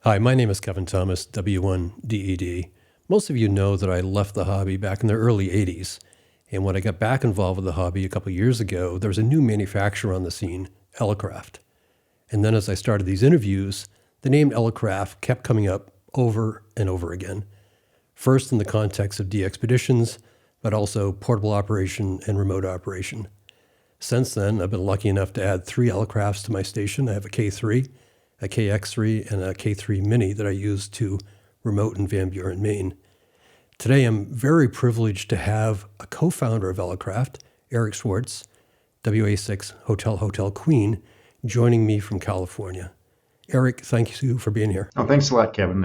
Hi, my name is Kevin Thomas, W1DED. Most of you know that I left the hobby back in the early 80s. And when I got back involved with the hobby a couple years ago, there was a new manufacturer on the scene, Elecraft. And then as I started these interviews, the name Elecraft kept coming up over and over again. First in the context of DXpeditions, but also portable operation and remote operation. Since then, I've been lucky enough to add 3 Elecrafts to my station. I have a K3, a KX3, and a K3 Mini that I use to remote in Van Buren, Maine. Today, I'm very privileged to have a co-founder of Elecraft, Eric Schwartz, WA6 Hotel Queen, joining me from California. Eric, thank you for being here. Oh, thanks a lot, Kevin.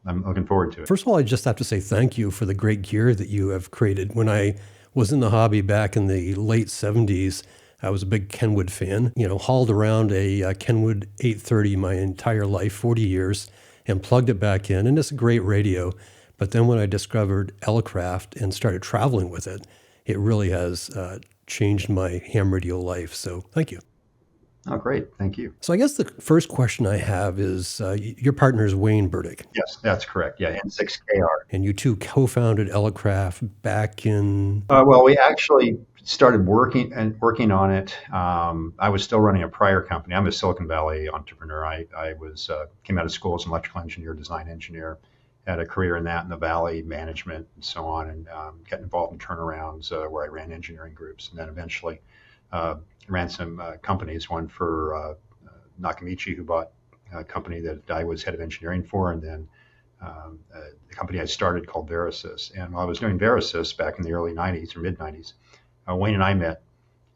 I'm looking forward to it. First of all, I just have to say thank you for the great gear that you have created. When I was in the hobby back in the late 70s, I was a big Kenwood fan, hauled around a Kenwood 830 my entire life, 40 years, and plugged it back in. And it's a great radio. But then when I discovered Elecraft and started traveling with it, it really has changed my ham radio life. So thank you. Oh, great. Thank you. So I guess the first question I have is your partner is Wayne Burdick. Yes, that's correct. Yeah, N6KR. And you two co-founded Elecraft back in... Well, we actually started working on it. I was still running a prior company. I'm a Silicon Valley entrepreneur. I was came out of school as an electrical engineer, design engineer, had a career in that in the Valley, management and so on, and got involved in turnarounds where I ran engineering groups, and then eventually ran some companies, one for Nakamichi, who bought a company that I was head of engineering for, and then the company I started called Verisys. And while I was doing Verisys back in the early 90s or mid 90s, Wayne and I met,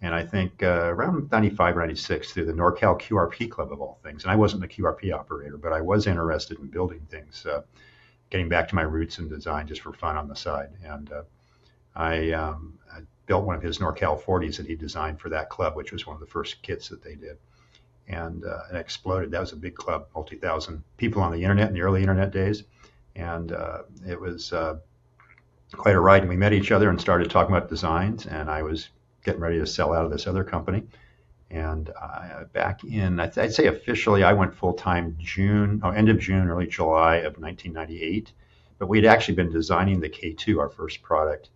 and I think around 95 or 96 through the NorCal QRP Club of all things. And I wasn't a QRP operator, but I was interested in building things, getting back to my roots in design just for fun on the side. And I built one of his NorCal 40s that he designed for that club, which was one of the first kits that they did. And it exploded. That was a big club, multi-thousand people on the internet in the early internet days. And it was quite a ride. And we met each other and started talking about designs. And I was getting ready to sell out of this other company. And back in, I'd say officially, I went full-time end of June, early July of 1998. But we had actually been designing the K2, our first product,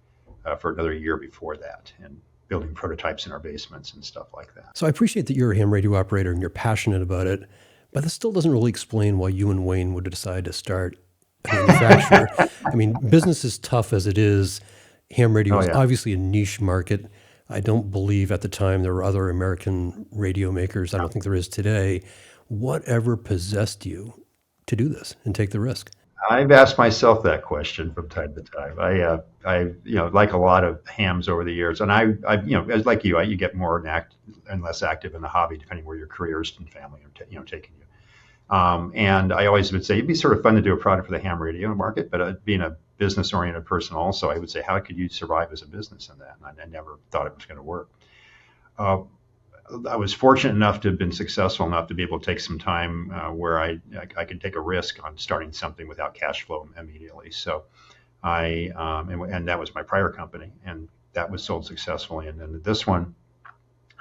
for another year before that, and building prototypes in our basements and stuff like that. So I appreciate that you're a ham radio operator and you're passionate about it, but this still doesn't really explain why you and Wayne would decide to start a manufacturer. I mean, business is tough as it is. Ham radio is obviously a niche market. I don't believe at the time there were other American radio makers. I don't think there is today. Whatever possessed you to do this and take the risk? I've asked myself that question from time to time. I like a lot of hams over the years, and I as like you get more and less active in the hobby depending where your careers and family are, taking you. And I always would say it'd be sort of fun to do a product for the ham radio market, but being a business-oriented person, also, I would say, how could you survive as a business in that? And I never thought it was going to work. I was fortunate enough to have been successful enough to be able to take some time where I could take a risk on starting something without cash flow immediately. So and that was my prior company, and that was sold successfully. And then this one,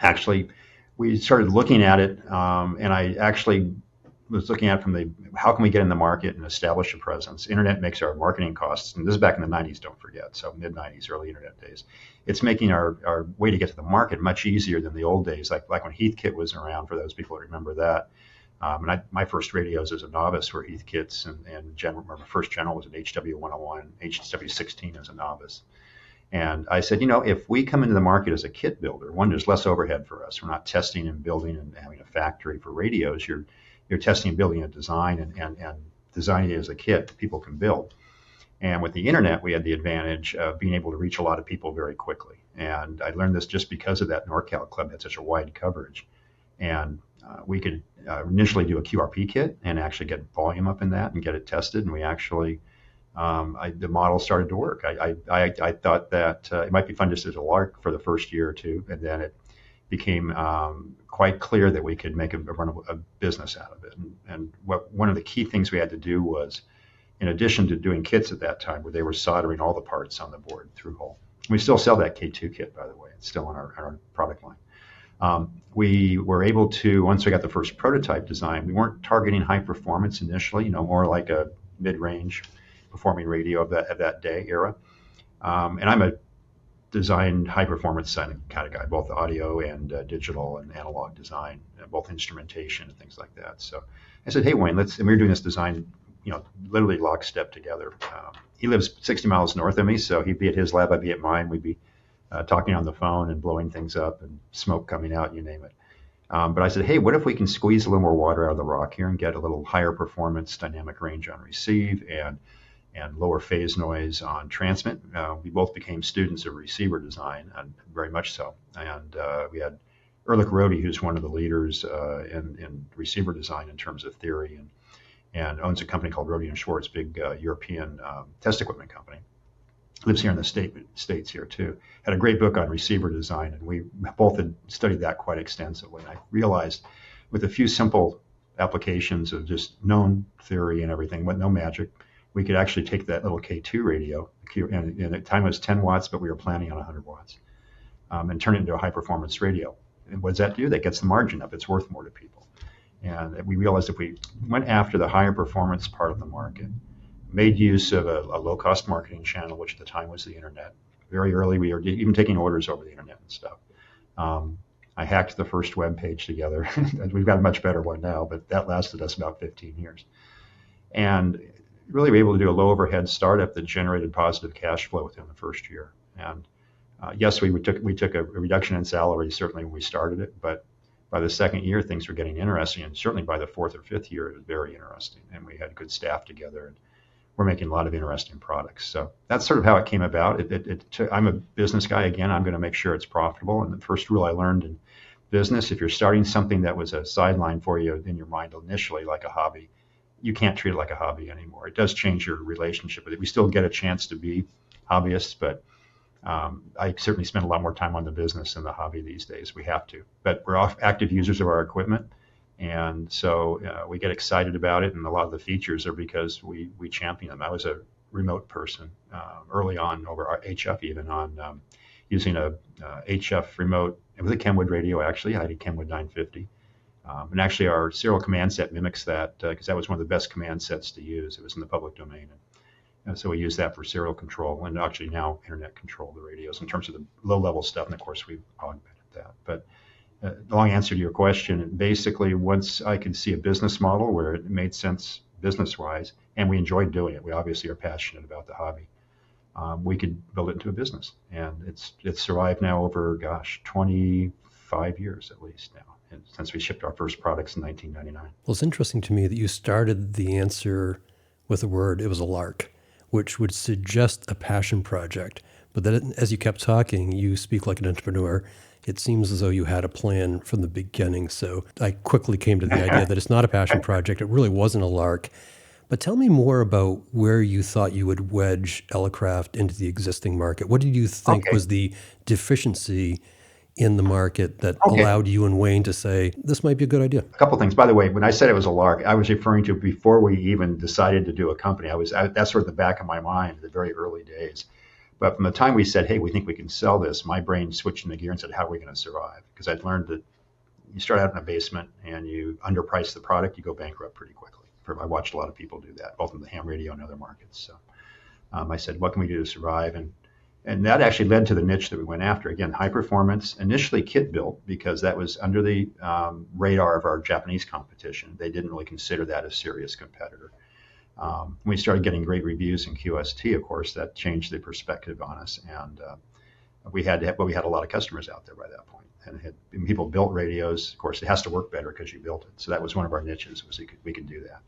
actually, we started looking at it, and I actually was looking at it from how can we get in the market and establish a presence. Internet makes our marketing costs, and this is back in the 90s, don't forget, so mid 90s, early internet days. It's making our way to get to the market much easier than the old days, like when Heathkit was around, for those people that remember that. And my first radios as a novice were Heathkits, and my first General was an HW101, HW16 as a novice. And I said, if we come into the market as a kit builder, one, there's less overhead for us. We're not testing and building and having a factory for radios. You're testing and building a design and designing it as a kit that people can build. And with the internet, we had the advantage of being able to reach a lot of people very quickly. And I learned this just because of that NorCal Club had such a wide coverage. And we could initially do a QRP kit and actually get volume up in that and get it tested. And we actually, the model started to work. I thought that it might be fun just as a lark for the first year or two. And then it became quite clear that we could make a business out of it. And one of the key things we had to do was, in addition to doing kits at that time, where they were soldering all the parts on the board through hole. We still sell that K2 kit, by the way. It's still on our product line. We were able to, once we got the first prototype design, we weren't targeting high performance initially, more like a mid-range performing radio of that day era. And I'm a design high performance kind of guy, both audio and digital and analog design, both instrumentation and things like that. So I said, hey, Wayne, and we were doing this design, literally lockstep together. He lives 60 miles north of me, so he'd be at his lab, I'd be at mine. We'd be talking on the phone and blowing things up and smoke coming out, you name it. But I said, hey, what if we can squeeze a little more water out of the rock here and get a little higher performance dynamic range on receive and lower phase noise on transmit? We both became students of receiver design, and very much so. And we had Ehrlich Rode, who's one of the leaders in receiver design in terms of theory, and owns a company called Rode and Schwartz, big European test equipment company. Lives here in the States here too. Had a great book on receiver design, and we both had studied that quite extensively. And I realized with a few simple applications of just known theory and everything, with no magic, we could actually take that little K2 radio, and at the time it was 10 watts, but we were planning on 100 watts, and turn it into a high performance radio. And what does that do? That gets the margin up. It's worth more to people. And we realized if we went after the higher performance part of the market, made use of a low-cost marketing channel, which at the time was the internet. Very early, we were even taking orders over the internet and stuff. I hacked the first web page together. We've got a much better one now, but that lasted us about 15 years. And really were able to do a low overhead startup that generated positive cash flow within the first year. And yes, we took a reduction in salary certainly when we started it, but by the second year, things were getting interesting. And certainly by the fourth or fifth year, it was very interesting. And we had good staff together, and we're making a lot of interesting products. So that's sort of how it came about. I'm a business guy. Again, I'm going to make sure it's profitable. And the first rule I learned in business, if you're starting something that was a sideline for you in your mind initially, like a hobby, you can't treat it like a hobby anymore. It does change your relationship with it. We still get a chance to be hobbyists, but I certainly spend a lot more time on the business than the hobby these days. We have to. But we're active users of our equipment. And so we get excited about it, and a lot of the features are because we champion them. I was a remote person early on over our HF, even on using a HF remote. It was a Kenwood radio, actually. I had a Kenwood 950. And actually, our serial command set mimics that because that was one of the best command sets to use. It was in the public domain. And so we use that for serial control and actually now internet control of the radios in terms of the low-level stuff. And, of course, we've augmented that. But long answer to your question, basically, once I could see a business model where it made sense business-wise, and we enjoyed doing it, we obviously are passionate about the hobby, we could build it into a business. And it's survived now over, 25 years at least now, since we shipped our first products in 1999. Well, it's interesting to me that you started the answer with the word, it was a lark, which would suggest a passion project. But then as you kept talking, you speak like an entrepreneur. It seems as though you had a plan from the beginning. So I quickly came to the idea that it's not a passion project. It really wasn't a lark. But tell me more about where you thought you would wedge Elecraft into the existing market. What did you think was the deficiency in the market that allowed you and Wayne to say, this might be a good idea? A couple things. By the way, when I said it was a lark, I was referring to before we even decided to do a company. That's sort of the back of my mind, the very early days. But from the time we said, hey, we think we can sell this, my brain switched into gear and said, how are we going to survive? Because I'd learned that you start out in a basement and you underprice the product, you go bankrupt pretty quickly. I watched a lot of people do that, both in the ham radio and other markets. So I said, what can we do to survive? And that actually led to the niche that we went after. Again, high performance, initially kit built, because that was under the radar of our Japanese competition. They didn't really consider that a serious competitor. We started getting great reviews in QST, of course, that changed the perspective on us. And we had a lot of customers out there by that point. And people built radios. Of course, it has to work better because you built it. So that was one of our niches, was we could do that.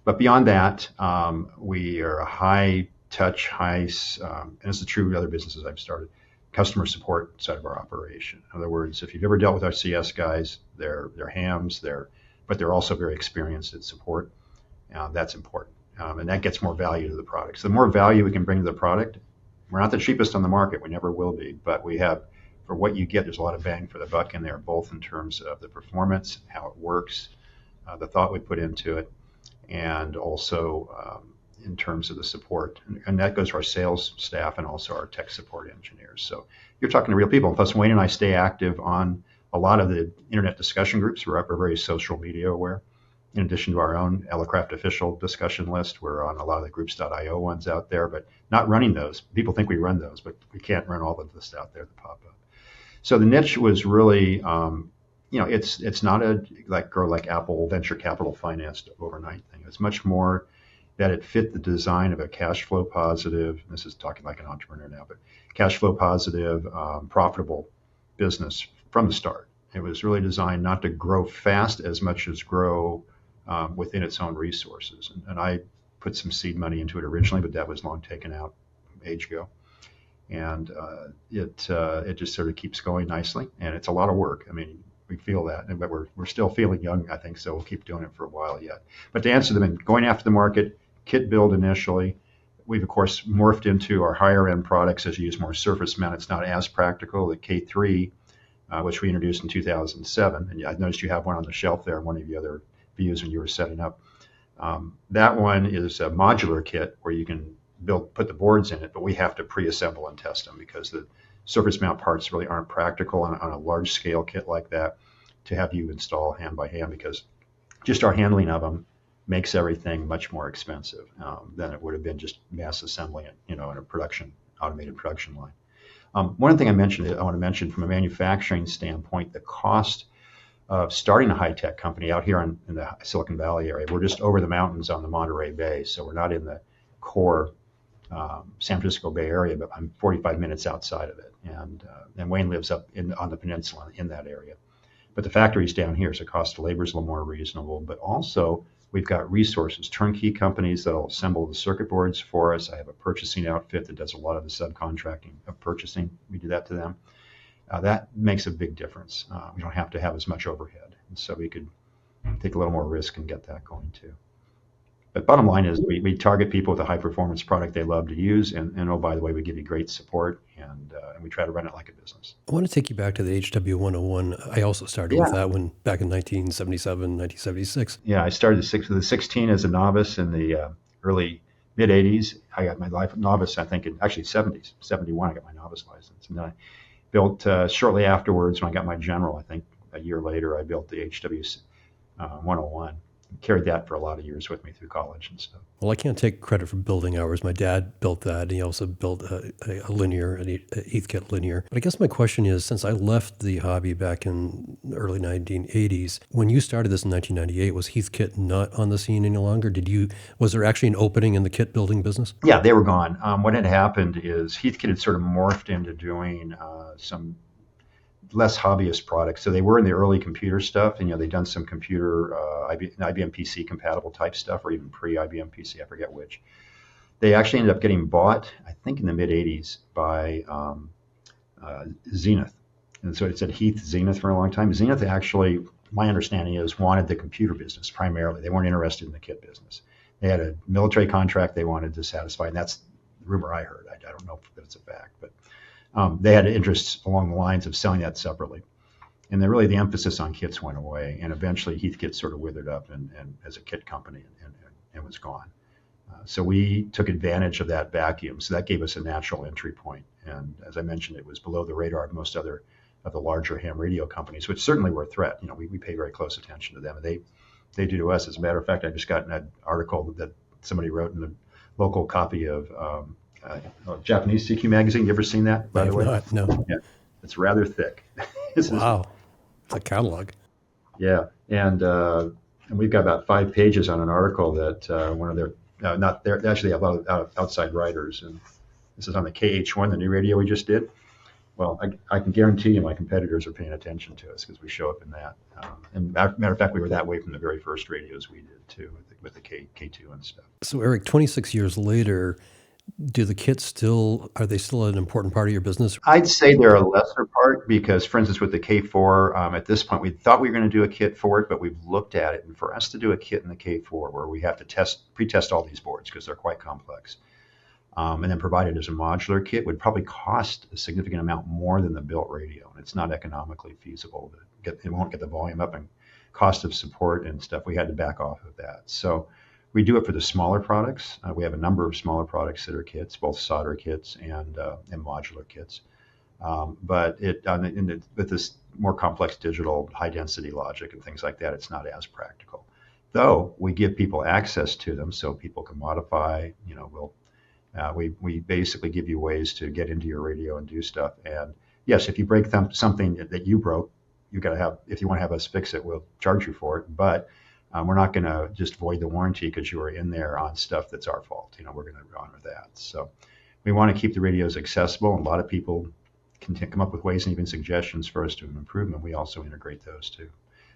But beyond that, we are a high touch, and this is true with other businesses I've started, customer support side of our operation. In other words, if you've ever dealt with our CS guys, they're hams, but they're also very experienced at support. That's important. And that gets more value to the product. So the more value we can bring to the product, we're not the cheapest on the market. We never will be. But we have, for what you get, there's a lot of bang for the buck in there, both in terms of the performance, how it works, the thought we put into it, and also in terms of the support. And that goes to our sales staff and also our tech support engineers. So you're talking to real people. Plus, Wayne and I stay active on a lot of the internet discussion groups. We're very social media aware. In addition to our own Elecraft official discussion list, we're on a lot of the groups.io ones out there, but not running those. People think we run those, but we can't run all of this out there that pop up. So the niche was really, it's not a like Apple venture capital financed overnight thing. It's much more that it fit the design of a cash flow positive. This is talking like an entrepreneur now, but cash flow positive, profitable business from the start. It was really designed not to grow fast as much as grow within its own resources. And I put some seed money into it originally, but that was long taken out age ago. And it just sort of keeps going nicely. And it's a lot of work. I mean, we feel that, but we're still feeling young, I think, so we'll keep doing it for a while yet. But to answer them, going after the market, kit build initially. We've, of course, morphed into our higher end products as you use more surface mount. It's not as practical. The K3, which we introduced in 2007, and I noticed you have one on the shelf there in one of the other views when you were setting up. That one is a modular kit where you can put the boards in it, but we have to pre-assemble and test them because the surface mount parts really aren't practical on a large scale kit like that to have you install hand by hand, because just our handling of them makes everything much more expensive than it would have been just mass assembling it, in a automated production line. One thing I want to mention from a manufacturing standpoint, the cost of starting a high-tech company out here in the Silicon Valley area. We're just over the mountains on the Monterey Bay, so we're not in the core San Francisco Bay Area, but I'm 45 minutes outside of it. And Wayne lives up on the peninsula in that area. But the factory's down here, so cost of labor is a little more reasonable. But also, we've got resources, turnkey companies that'll assemble the circuit boards for us. I have a purchasing outfit that does a lot of the subcontracting of purchasing. We do that to them. That makes a big difference. We don't have to have as much overhead. And so we could take a little more risk and get that going too. But bottom line is we target people with a high performance product they love to use. And oh, by the way, we give you great support and we try to run it like a business. I want to take you back to the HW101. I also started with that one back in 1977, 1976. Yeah, I started the 16 as a novice in the early mid 80s. I got my novice, I think, in actually 70s, 71, I got my novice license. And then I built shortly afterwards when I got my general, I think a year later, I built the HW101. Carried that for a lot of years with me through college and stuff. Well, I can't take credit for building ours. My dad built that, and he also built a linear, an Heathkit linear. But I guess my question is, since I left the hobby back in the early 1980s, when you started this in 1998, was Heathkit not on the scene any longer? Was there actually an opening in the kit building business? Yeah, they were gone. What had happened is Heathkit had sort of morphed into doing some less hobbyist products. So they were in the early computer stuff, and they'd done some computer IBM PC compatible type stuff, or even pre-IBM PC, I forget which. They actually ended up getting bought, I think in the mid 80s, by Zenith. And so it said Heath Zenith for a long time. Zenith actually, my understanding is, wanted the computer business primarily. They weren't interested in the kit business. They had a military contract they wanted to satisfy, and that's the rumor I heard. I don't know if it's a fact, but they had interests along the lines of selling that separately. And then really the emphasis on kits went away, and eventually Heathkit sort of withered up and as a kit company and was gone. So we took advantage of that vacuum. So that gave us a natural entry point. And as I mentioned, it was below the radar of most other of the larger ham radio companies, which certainly were a threat. We pay very close attention to them, and they do to us. As a matter of fact, I just got an article that somebody wrote in the local copy of Japanese CQ magazine. You ever seen that, by the way? Not, no. Yeah, it's rather thick. Wow, it's a catalog. Yeah, and we've got about 5 pages on an article that one of their they actually have a lot of outside writers, and this is on the KH1, the new radio we just did. Well, I can guarantee you my competitors are paying attention to us because we show up in that. And matter of fact, we were that way from the very first radios we did too, with the K2 and stuff. So Eric, 26 years later, do the kits are they still an important part of your business? I'd say they're a lesser part because, for instance, with the K4, at this point, we thought we were going to do a kit for it, but we've looked at it. And for us to do a kit in the K4 where we have to pre-test all these boards because they're quite complex, and then provide it as a modular kit would probably cost a significant amount more than the built radio. And it's not economically feasible it won't get the volume up and cost of support and stuff. We had to back off of that. So We do it for the smaller products. We have a number of smaller products that are kits, both solder kits and modular kits. But with this more complex digital high density logic and things like that, it's not as practical. Though we give people access to them so people can modify, we basically give you ways to get into your radio and do stuff. And yes, if you break something that you broke, you got to have, if you want to have us fix it, we'll charge you for it. But we're not going to just void the warranty because you were in there on stuff that's our fault. We're going to honor that. So we want to keep the radios accessible. And a lot of people can come up with ways and even suggestions for us to improve them. We also integrate those too.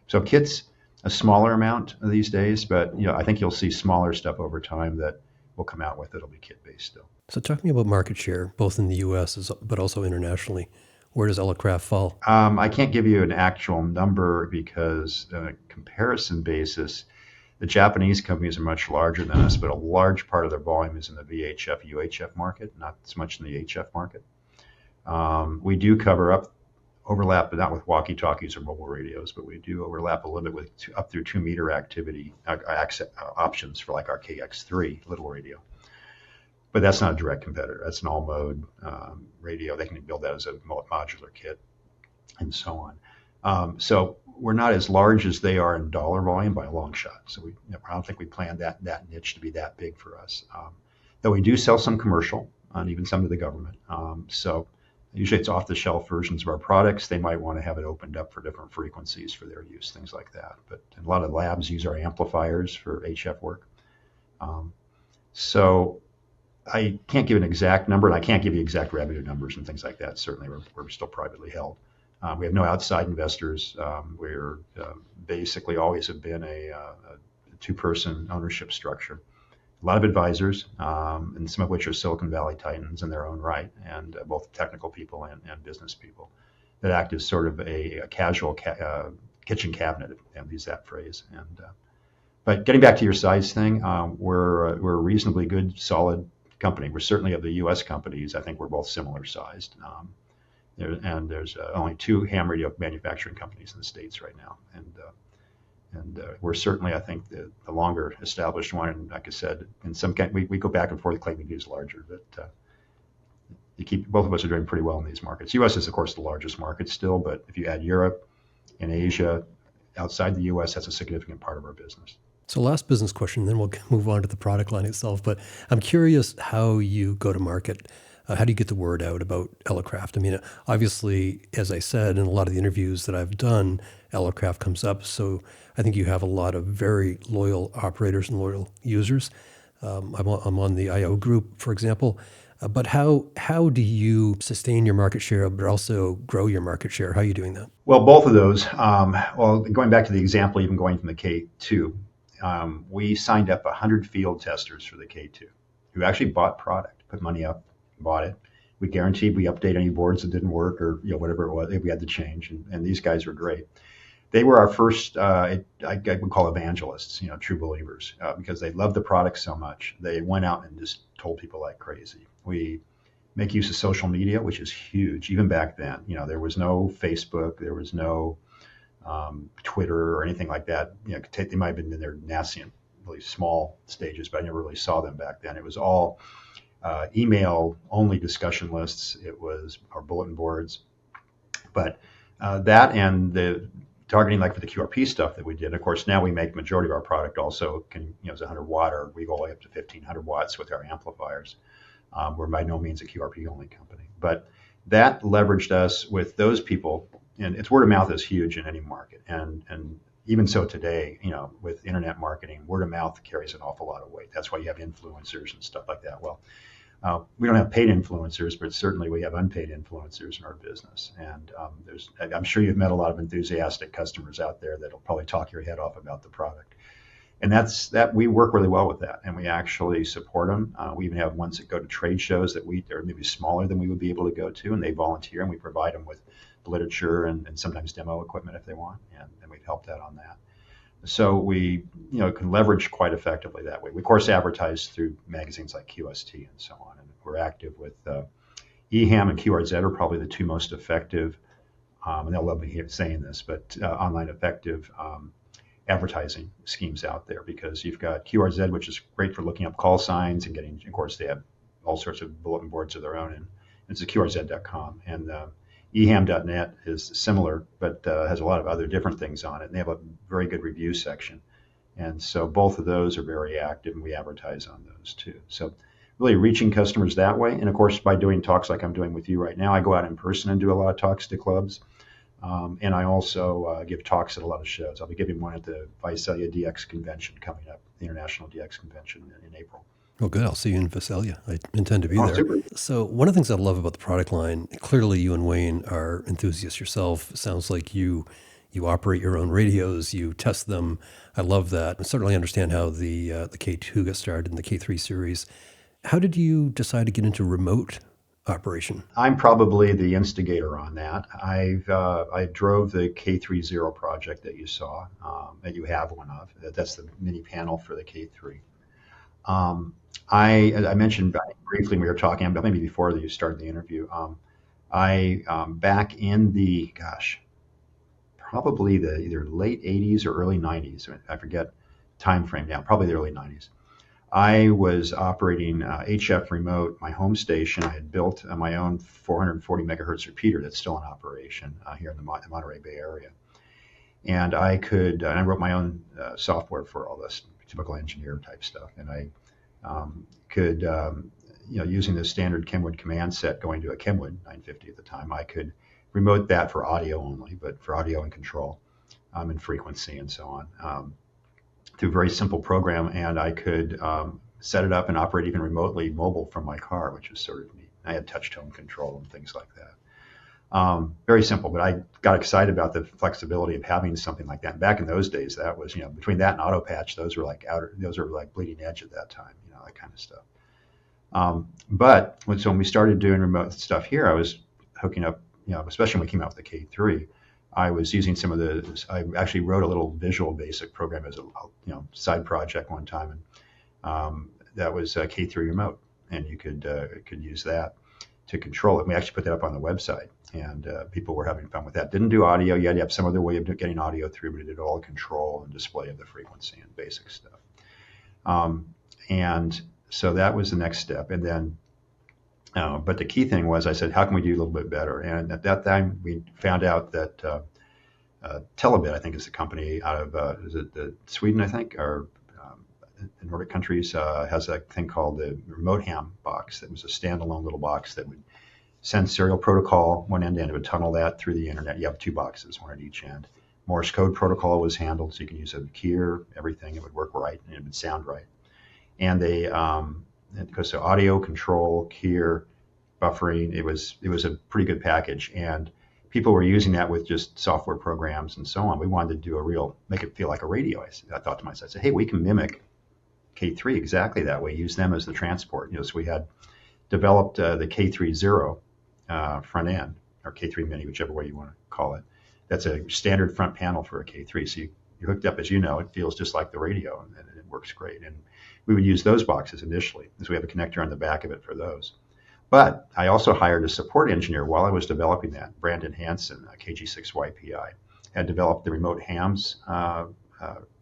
So kits, a smaller amount these days, but I think you'll see smaller stuff over time that we'll come out with. It'll be kit based still. So talk to me about market share, both in the U.S. but also internationally. Where does Elecraft fall? I can't give you an actual number because on a comparison basis, the Japanese companies are much larger than us, but a large part of their volume is in the VHF, UHF market, not so much in the HF market. We do overlap, but not with walkie-talkies or mobile radios, but we do overlap a little bit with up through 2 meter activity options for like our KX3 little radio. But that's not a direct competitor. That's an all-mode radio. They can build that as a modular kit and so on. So we're not as large as they are in dollar volume by a long shot. So I don't think we planned that niche to be that big for us. Though we do sell some commercial and even some to the government. So usually it's off-the-shelf versions of our products. They might want to have it opened up for different frequencies for their use, things like that. But a lot of labs use our amplifiers for HF work. So I can't give an exact number, and I can't give you exact revenue numbers and things like that. Certainly, we're still privately held. We have no outside investors. We're basically always have been a two-person ownership structure. A lot of advisors, and some of which are Silicon Valley titans in their own right, and both technical people and business people that act as sort of a casual kitchen cabinet, and use that phrase. But getting back to your size thing, we're a reasonably good, solid company. We're certainly of the U.S. companies. I think we're both similar sized. There's only 2 ham radio manufacturing companies in the States right now, and we're certainly, I think, the longer established one. And like I said, in some we go back and forth claiming to be larger, but both of us are doing pretty well in these markets. U.S. is of course the largest market still, but if you add Europe and Asia outside the U.S., that's a significant part of our business. So last business question, then we'll move on to the product line itself. But I'm curious how you go to market. How do you get the word out about Elecraft? I mean, obviously, as I said, in a lot of the interviews that I've done, Elecraft comes up. So I think you have a lot of very loyal operators and loyal users. I'm on the IO group, for example. But how do you sustain your market share, but also grow your market share? How are you doing that? Well, both of those. Well, going back to the example, even going from the K2, we signed up 100 field testers for the K2 who actually bought product, put money up, bought it. We guaranteed we update any boards that didn't work or whatever it was we had to change. And these guys were great. They were our first, I would call evangelists, true believers, because they loved the product so much. They went out and just told people like crazy. We make use of social media, which is huge. Even back then, there was no Facebook, there was no Twitter or anything like that. They might have been in their nascent, really small stages, but I never really saw them back then. It was all email only discussion lists. It was our bulletin boards, but that and the targeting, like for the QRP stuff that we did. Of course, now we make majority of our product also is 100 watt, or we go all the way up to 1500 watts with our amplifiers. We're by no means a QRP only company, but that leveraged us with those people. And it's word of mouth is huge in any market, and even so today, with internet marketing, word of mouth carries an awful lot of weight. That's why you have influencers and stuff like that. Well, we don't have paid influencers, but certainly we have unpaid influencers in our business. And I'm sure you've met a lot of enthusiastic customers out there that'll probably talk your head off about the product. And that we work really well with that, and we actually support them. We even have ones that go to trade shows that they're maybe smaller than we would be able to go to, and they volunteer, and we provide them with literature and sometimes demo equipment if they want, and we've helped out on that. So we can leverage quite effectively that way. We of course advertise through magazines like QST and so on, and we're active with EHAM and QRZ are probably the 2 most effective, and they'll love me saying this, but online effective advertising schemes out there, because you've got QRZ, which is great for looking up call signs and getting, of course, they have all sorts of bulletin boards of their own, and it's QRZ.com. And eham.net is similar, but has a lot of other different things on it. And they have a very good review section. And so both of those are very active, and we advertise on those too. So really reaching customers that way. And of course, by doing talks like I'm doing with you right now, I go out in person and do a lot of talks to clubs. And I also give talks at a lot of shows. I'll be giving one at the Visalia DX convention coming up, the International DX convention in April. Oh, good. I'll see you in Visalia. I intend to be there. Super. So one of the things I love about the product line, clearly you and Wayne are enthusiasts yourself. It sounds like you operate your own radios, you test them. I love that. I certainly understand how the K2 got started in the K3 series. How did you decide to get into remote operation? I'm probably the instigator on that. I drove the K30 project that you saw, that you have one of. That's the mini panel for the K3. I mentioned briefly when we were talking about, maybe before you started the interview, back in the, probably the either late 80s or early 90s, I forget time frame now, probably the early 90s. I was operating HF remote, my home station. I had built my own 440 megahertz repeater that's still in operation here in the Monterey Bay Area. And I wrote my own software for all this typical engineer type stuff. And I could, using the standard Kenwood command set, going to a Kenwood 950 at the time, I could remote that for audio only, but for audio and control and frequency and so on. Through a very simple program, and I could set it up and operate even remotely mobile from my car, which was sort of neat. I had touch tone control and things like that. Very simple, but I got excited about the flexibility of having something like that. Back in those days, that was, between that and auto patch, those were like bleeding edge at that time, that kind of stuff. But when we started doing remote stuff here, I was hooking up, especially when we came out with the K3. I was using I actually wrote a little Visual Basic program as a side project one time, and that was K3 Remote, and you could use that to control it. We actually put that up on the website, and people were having fun with that. Didn't do audio. You had to have some other way of getting audio through, but it did all control and display of the frequency and basic stuff. And so that was the next step, and then. But the key thing was, I said, how can we do a little bit better? And at that time, we found out that Telebit, I think is the company out of, is it Sweden, I think, or in Nordic countries, has a thing called the remote ham box that was a standalone little box that would send serial protocol one end to end. It would tunnel that through the internet. You have two boxes, one at each end. Morse code protocol was handled, so you can use a keyer, everything. It would work right, and it would sound right. And they... It goes to audio control, keyer, buffering. It was a pretty good package, and people were using that with just software programs and so on. We wanted to do make it feel like a radio. I thought to myself, I said, hey, we can mimic K3 exactly that way. Use them as the transport. So we had developed the K30 front end, or K3 Mini, whichever way you want to call it. That's a standard front panel for a K3. So you hooked up, as you know, it feels just like the radio, and it works great. And we would use those boxes initially, because we have a connector on the back of it for those. But I also hired a support engineer while I was developing that. Brandon Hansen, KG6YPI, had developed the Remote Hams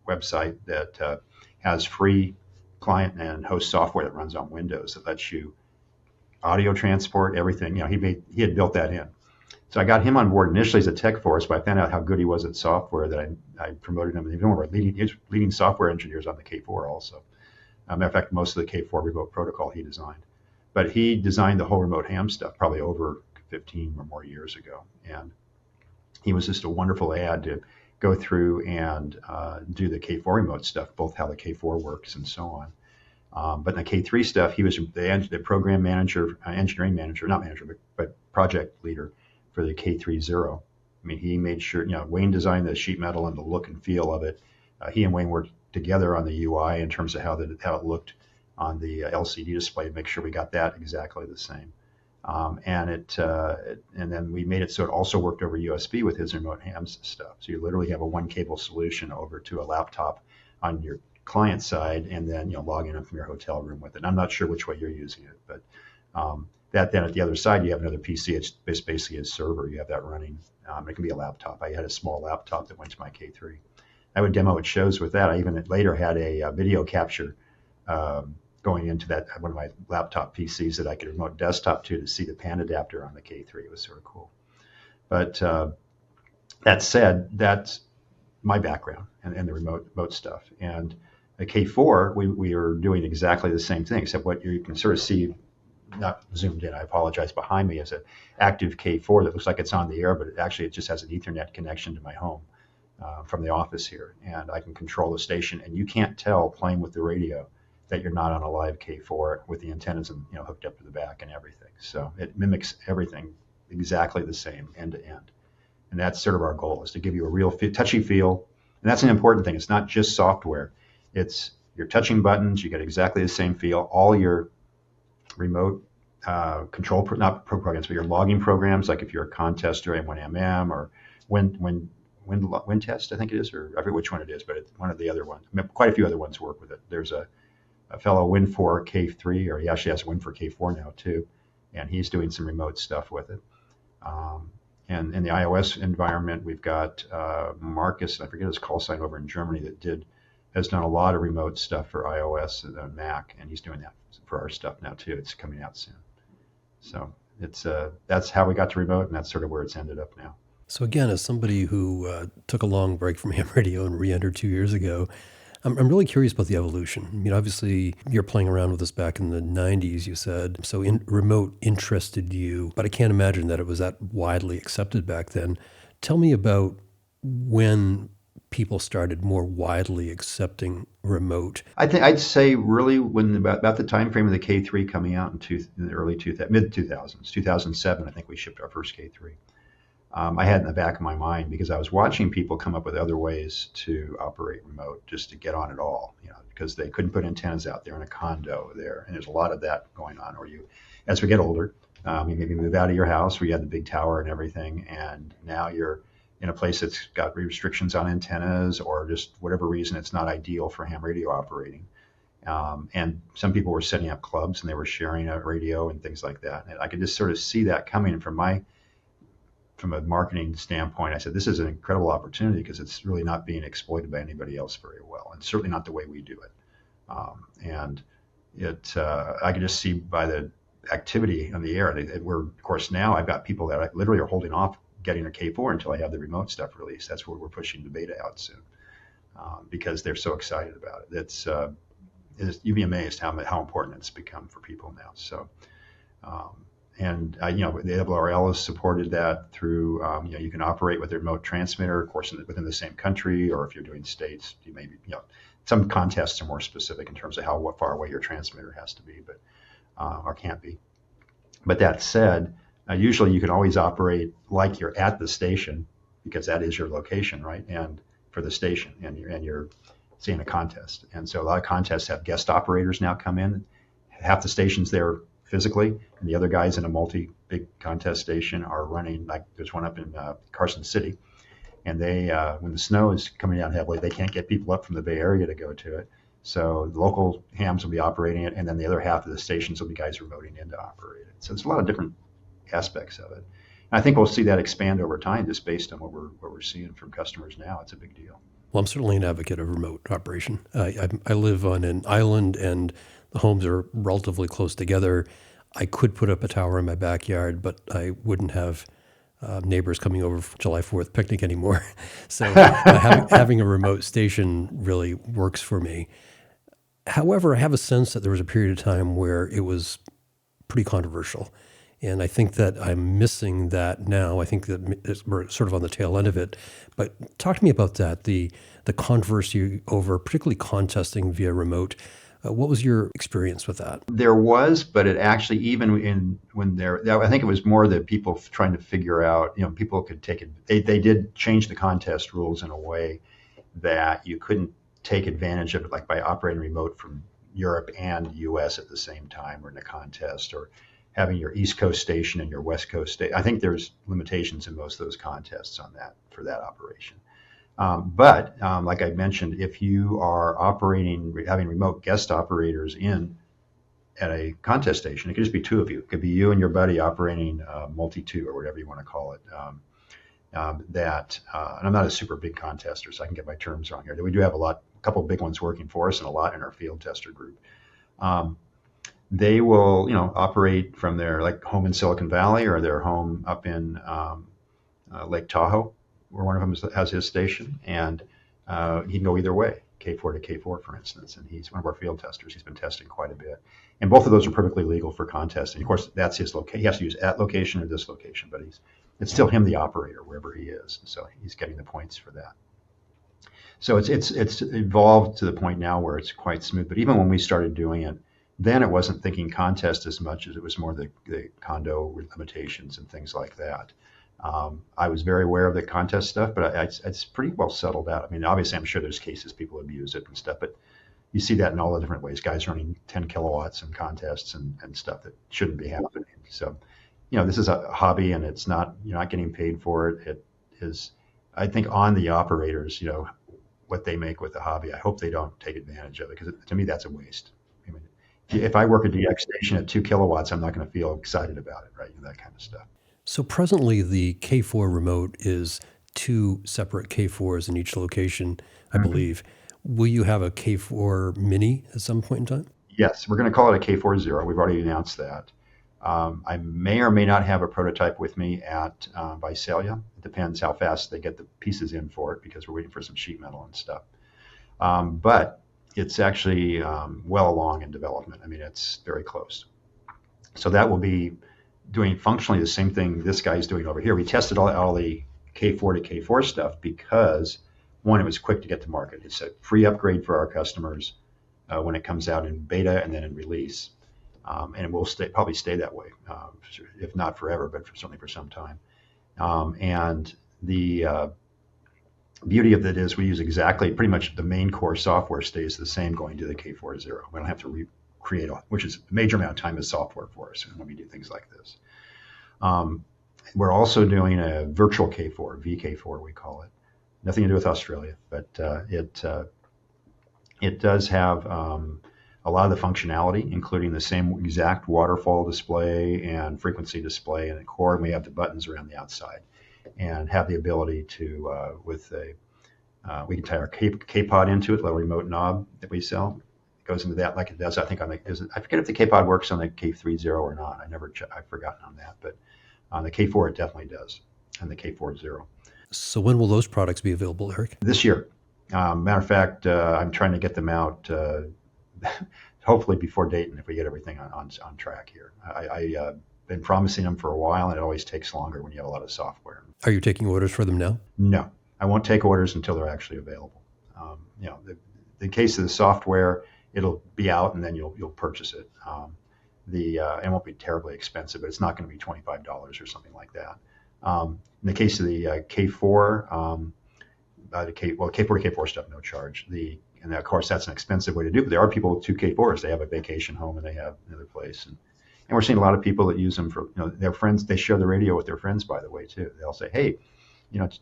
website that has free client and host software that runs on Windows that lets you audio transport, everything. He had built that in. So I got him on board initially as a tech force, but I found out how good he was at software that I promoted him. He was one of our leading software engineers on the K4 also. Matter of fact, most of the K4 remote protocol he designed. But he designed the whole remote ham stuff probably over 15 or more years ago. And he was just a wonderful add to go through and do the K4 remote stuff, both how the K4 works and so on. But in the K3 stuff, he was the program manager, engineering manager, not manager, but project leader for the K30. I mean, he made sure, Wayne designed the sheet metal and the look and feel of it. He and Wayne worked together on the UI in terms of how it looked on the LCD display to make sure we got that exactly the same. And then we made it so it also worked over USB with his remote hams stuff. So you literally have a one cable solution over to a laptop on your client side, and then log in from your hotel room with it. And I'm not sure which way you're using it, but that then at the other side you have another PC. It's basically a server. You have that running. It can be a laptop. I had a small laptop that went to my K3. I would demo at shows with that. I even later had a video capture going into that one of my laptop PCs that I could remote desktop to see the PAN adapter on the K3. It was sort of cool. But that said, that's my background and the remote stuff. And the K4, we are doing exactly the same thing, except what you can sort of see, not zoomed in, I apologize, behind me is an active K4 that looks like it's on the air, but it just has an Ethernet connection to my home from the office here. And I can control the station, and you can't tell playing with the radio that you're not on a live K4 with the antennas and hooked up to the back and everything. So it mimics everything exactly the same end to end. And that's sort of our goal, is to give you a real touchy feel. And that's an important thing. It's not just software. It's you're touching buttons, you get exactly the same feel. All your remote control, not programs, but your logging programs, like if you're a contest or M1MM or WinTest, I think it is, or I forget which one it is, but it's one of the other ones. Quite a few other ones work with it. There's a fellow Win4 K3, or he actually has Win4 K4 now too, and he's doing some remote stuff with it. And in the iOS environment, we've got Marcus, I forget his call sign, over in Germany has done a lot of remote stuff for iOS and Mac, and he's doing that for our stuff now too. It's coming out soon. So that's how we got to remote, and that's sort of where it's ended up now. So again, as somebody who took a long break from ham radio and re-entered 2 years ago, I'm really curious about the evolution. I mean, obviously, you're playing around with this back in the 90s, you said. So remote interested you, but I can't imagine that it was that widely accepted back then. Tell me about when people started more widely accepting remote. I'd say really when about the time frame of the K3 coming out in the early mid 2000s, 2007, I think we shipped our first K3. I had in the back of my mind, because I was watching people come up with other ways to operate remote just to get on it all, because they couldn't put antennas out there in a condo there. And there's a lot of that going on, or as we get older, you maybe move out of your house where you had the big tower and everything, and now you're in a place that's got restrictions on antennas, or just whatever reason it's not ideal for ham radio operating. And some people were setting up clubs and they were sharing a radio and things like that. And I could just sort of see that coming. And from a marketing standpoint, I said, this is an incredible opportunity, because it's really not being exploited by anybody else very well, and certainly not the way we do it. I can just see by the activity on the air, of course, now I've got people that literally are holding off getting a K4 until I have the remote stuff released. That's where we're pushing the beta out soon, because they're so excited about it. You'd be amazed how important it's become for people now. So. And the ARRL has supported that through, you can operate with a remote transmitter, of course, within the same country, or if you're doing states, you maybe, some contests are more specific in terms of what far away your transmitter has to be, but or can't be. But that said, usually you can always operate like you're at the station, because that is your location, right? And for the station, and you're seeing a contest. And so a lot of contests have guest operators now come in. Half the stations there physically, and the other guys in a big contest station are running, like there's one up in Carson City, and they when the snow is coming down heavily, they can't get people up from the Bay Area to go to it, so the local hams will be operating it, and then the other half of the stations will be guys remoting in to operate it. So there's a lot of different aspects of it, and I think we'll see that expand over time, just based on what we're seeing from customers now. It's a big deal. Well, I'm certainly an advocate of remote operation. I live on an island, and the homes are relatively close together. I could put up a tower in my backyard, but I wouldn't have neighbors coming over for July 4th picnic anymore. So having a remote station really works for me. However, I have a sense that there was a period of time where it was pretty controversial. And I think that I'm missing that now. I think that we're sort of on the tail end of it. But talk to me about that, the controversy over particularly contesting via remote. What was your experience with that? There was, but it actually, even I think it was more that people trying to figure out, people could take it. They did change the contest rules in a way that you couldn't take advantage of it, like by operating remote from Europe and US at the same time, or in a contest, or having your East Coast station and your West Coast station. I think there's limitations in most of those contests on that, for that operation. But like I mentioned, if you are having remote guest operators at a contest station, it could just be two of you. It could be you and your buddy operating multi-2, or whatever you want to call it. and I'm not a super big contester, so I can get my terms wrong here. We do have a couple of big ones working for us, and a lot in our field tester group. They will, operate from their like home in Silicon Valley or their home up in Lake Tahoe, where one of them has his station, and he can go either way, K4 to K4, for instance. And he's one of our field testers. He's been testing quite a bit, and both of those are perfectly legal for contesting. Of course, that's his location. He has to use that location or this location, but it's still him, the operator, wherever he is. So he's getting the points for that. So it's evolved to the point now where it's quite smooth. But even when we started doing it, then it wasn't thinking contest as much as it was more the condo limitations and things like that. I was very aware of the contest stuff, but it's pretty well settled out. I mean, obviously, I'm sure there's cases people abuse it and stuff, but you see that in all the different ways. Guys running 10 kilowatts in contests and stuff that shouldn't be happening. So, this is a hobby, and it's not, you're not getting paid for it. It is, I think, on the operators, what they make with the hobby. I hope they don't take advantage of it, because to me, that's a waste. I mean, if I work a DX station at 2 kilowatts, I'm not going to feel excited about it, right? That kind of stuff. So presently, the K4 remote is 2 separate K4s in each location, I believe. Will you have a K4 Mini at some point in time? Yes, we're going to call it a K40. We've already announced that. I may or may not have a prototype with me at Visalia. It depends how fast they get the pieces in for it, because we're waiting for some sheet metal and stuff. But it's actually well along in development. I mean, it's very close. So that will be doing functionally the same thing this guy is doing over here. We tested all the K4 to K4 stuff because, one, it was quick to get to market. It's a free upgrade for our customers when it comes out in beta and then in release. And it will probably stay that way, if not forever, but certainly for some time. And the beauty of it is we use pretty much the main core software stays the same going to the K40. We don't have to recreate, which is a major amount of time as software for us when we do things like this. We're also doing a virtual K4, VK4 we call it. Nothing to do with Australia, but it does have a lot of the functionality, including the same exact waterfall display and frequency display in the core, and we have the buttons around the outside, and have the ability to, we can tie our K-Pod into it, little remote knob that we sell. It goes into that like it does, I think, I forget if the K-Pod works on the K30 or not. I've forgotten on that, but on the K4 it definitely does, and the K40. So when will those products be available, Eric? This year. Matter of fact, I'm trying to get them out hopefully before Dayton, if we get everything on track here. I've been promising them for a while, and it always takes longer when you have a lot of software. Are you taking orders for them now? No, I won't take orders until they're actually available. The case of the software, it'll be out, and then you'll purchase it. It won't be terribly expensive, but it's not going to be $25 or something like that. In the case of the K4, K4 to K4 stuff, no charge. And of course, that's an expensive way to do it. But there are people with 2 K4s. They have a vacation home and they have another place. And we're seeing a lot of people that use them for, their friends. They share the radio with their friends, by the way, too. They'll say, hey,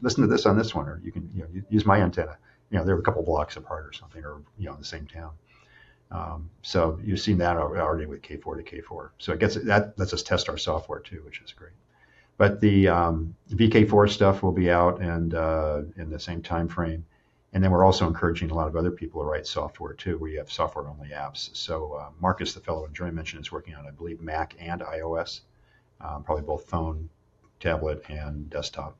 listen to this on this one, or you can use my antenna. They're a couple blocks apart or something, or in the same town. So you've seen that already with K4 to K4. So that lets us test our software too, which is great. But the VK4 stuff will be out and in the same time frame. And then we're also encouraging a lot of other people to write software too, where you have software-only apps. So Marcus, the fellow in Joy mentioned, is working on, I believe, Mac and iOS, probably both phone, tablet, and desktop.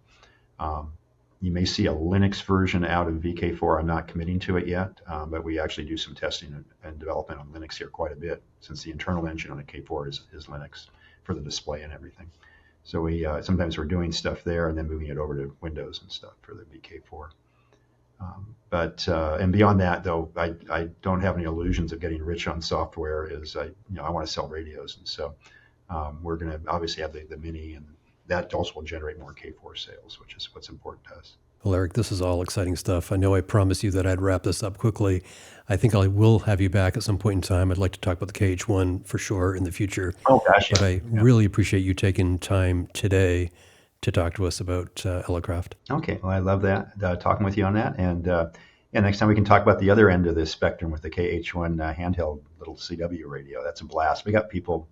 You may see a Linux version out of VK4. I'm not committing to it yet, but we actually do some testing and development on Linux here quite a bit, since the internal engine on the K4 is Linux for the display and everything. So sometimes we're doing stuff there and then moving it over to Windows and stuff for the VK4. And beyond that, though, I don't have any illusions of getting rich on software. I want to sell radios, and so we're going to obviously have the Mini, and that also will generate more K4 sales, which is what's important to us. Well, Eric, this is all exciting stuff. I know I promised you that I'd wrap this up quickly. I think I will have you back at some point in time. I'd like to talk about the KH1 for sure in the future. Oh, gosh. But I really appreciate you taking time today to talk to us about Elecraft. Okay, well, I love that, talking with you on that. And next time we can talk about the other end of the spectrum with the KH1 handheld little CW radio. That's a blast. We got people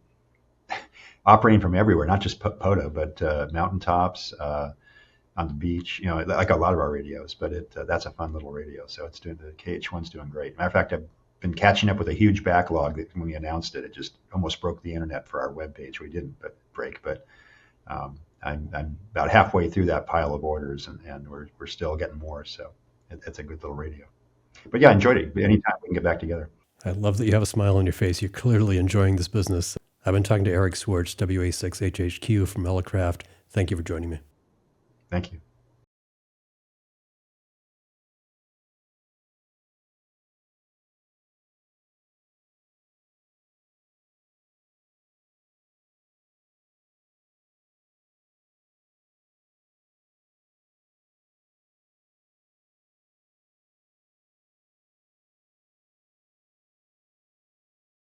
operating from everywhere, not just POTA, but mountaintops, on the beach, like a lot of our radios, but that's a fun little radio. So the KH1's doing great. Matter of fact, I've been catching up with a huge backlog that when we announced it, it just almost broke the internet for our webpage. We didn't break, but I'm about halfway through that pile of orders, and we're still getting more. So it's a good little radio. But yeah, I enjoyed it. Anytime we can get back together. I love that you have a smile on your face. You're clearly enjoying this business. I've been talking to Eric Schwartz, WA6HHQ from Elecraft. Thank you for joining me. Thank you.